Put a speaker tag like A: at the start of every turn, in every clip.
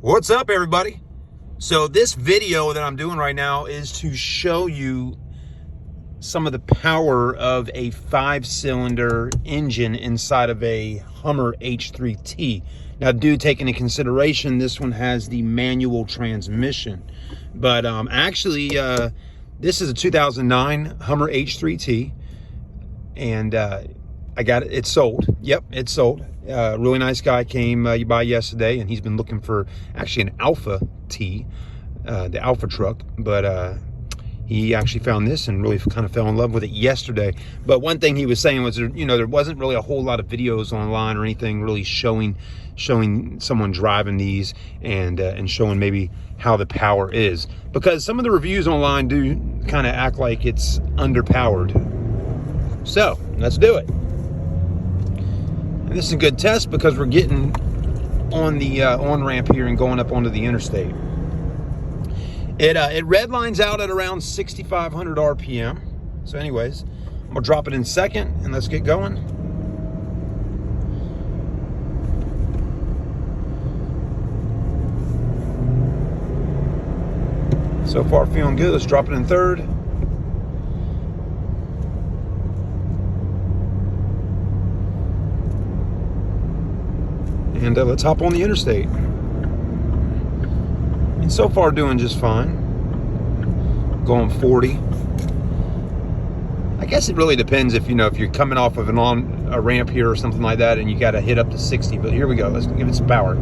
A: What's up, everybody? So this video that I'm doing right now is to show you some of the power of a 5-cylinder engine inside of a Hummer H3T. Now, do take into consideration this one has the manual transmission, but actually this is a 2009 Hummer H3T, and I got it. It's sold. Yep, it's sold. Really nice guy came by yesterday, and he's been looking for actually an Alpha T, the Alpha truck, but he actually found this and really kind of fell in love with it yesterday. But one thing he was saying was, there wasn't really a whole lot of videos online or anything really showing someone driving these and showing maybe how the power is, because some of the reviews online do kind of act like it's underpowered. So let's do it. And this is a good test because we're getting on the on-ramp here and going up onto the interstate. It red lines out at around 6,500 RPM. So anyways, I'm gonna drop it in second and let's get going. So far feeling good. Let's drop it in third. And let's hop on the interstate. And so far doing just fine. Going 40. I guess it really depends if you're coming off of a ramp here or something like that and you got to hit up to 60. But here we go. Let's give it some power.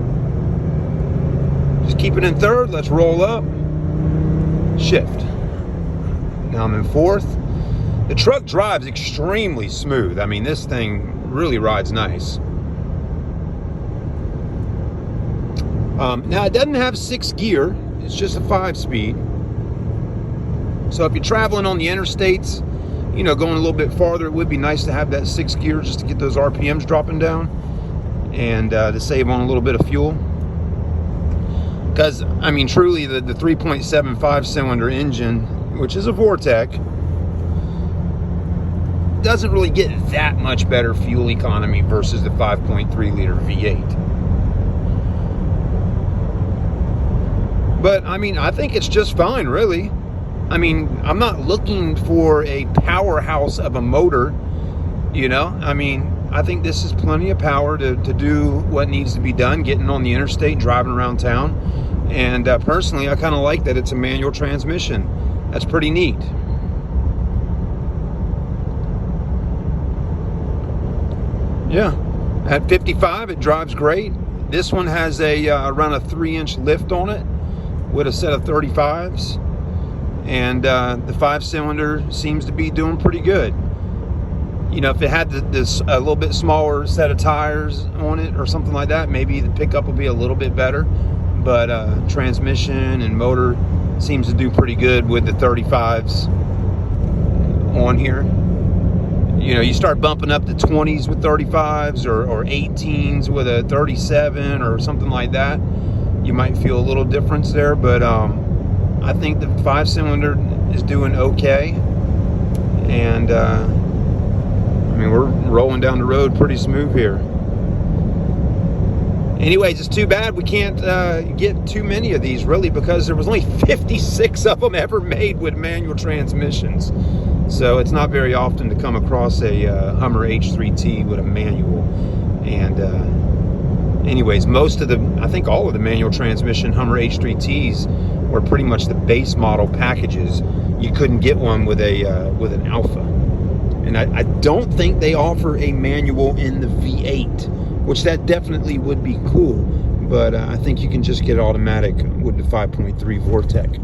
A: Just keep it in third. Let's roll up. Shift. Now I'm in fourth. The truck drives extremely smooth. I mean, this thing really rides nice. Now it doesn't have 6 gear, it's just a 5-speed. So if you're traveling on the interstates, going a little bit farther, it would be nice to have that 6 gear just to get those RPMs dropping down and to save on a little bit of fuel. Because, I mean, truly the 3.75 cylinder engine, which is a Vortec, doesn't really get that much better fuel economy versus the 5.3 liter V8. But I mean, I think it's just fine, really. I mean, I'm not looking for a powerhouse of a motor, I mean, I think this is plenty of power to do what needs to be done, getting on the interstate, driving around town. And personally, I kind of like that it's a manual transmission. That's pretty neat. Yeah, at 55, it drives great. This one has around a 3-inch lift on it, with a set of 35s, and the 5-cylinder seems to be doing pretty good. If it had this a little bit smaller set of tires on it or something like that, maybe the pickup will be a little bit better, but transmission and motor seems to do pretty good with the 35s on here. You start bumping up to 20s with 35s or 18s with a 37 or something like that, you might feel a little difference there, but I think the 5-cylinder is doing okay. And I mean, we're rolling down the road pretty smooth here. Anyways, it's too bad we can't get too many of these, really, because there was only 56 of them ever made with manual transmissions. So it's not very often to come across a Hummer H3T with a manual. And anyways, I think all of the manual transmission Hummer H3Ts were pretty much the base model packages. You couldn't get one with an Alpha. And I don't think they offer a manual in the V8, which that definitely would be cool. But I think you can just get automatic with the 5.3 Vortec.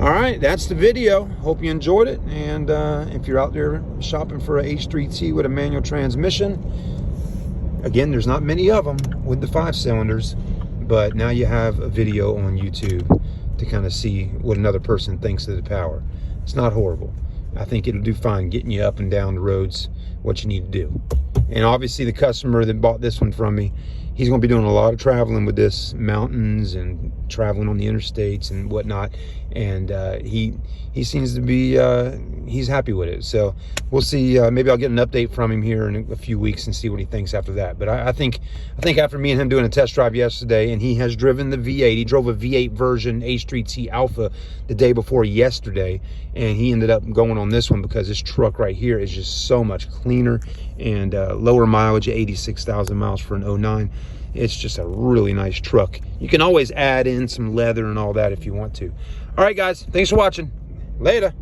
A: All right, that's the video. Hope you enjoyed it. And if you're out there shopping for a H3T with a manual transmission, again, there's not many of them with the 5-cylinders, but now you have a video on YouTube to kind of see what another person thinks of the power. It's not horrible. I think it'll do fine getting you up and down the roads, what you need to do. And obviously the customer that bought this one from me, he's going to be doing a lot of traveling with this, mountains and traveling on the interstates and whatnot. and he seems to be he's happy with it. So we'll see. Maybe I'll get an update from him here in a few weeks and see what he thinks after that. But I think after me and him doing a test drive yesterday, and he has driven the V8. He drove a V8 version H3T Alpha the day before yesterday, and he ended up going on this one because this truck right here is just so much cleaner and lower mileage, 86,000 miles for an 09. It's just a really nice truck. You can always add in some leather and all that if you want to. All right, guys, thanks for watching. Later.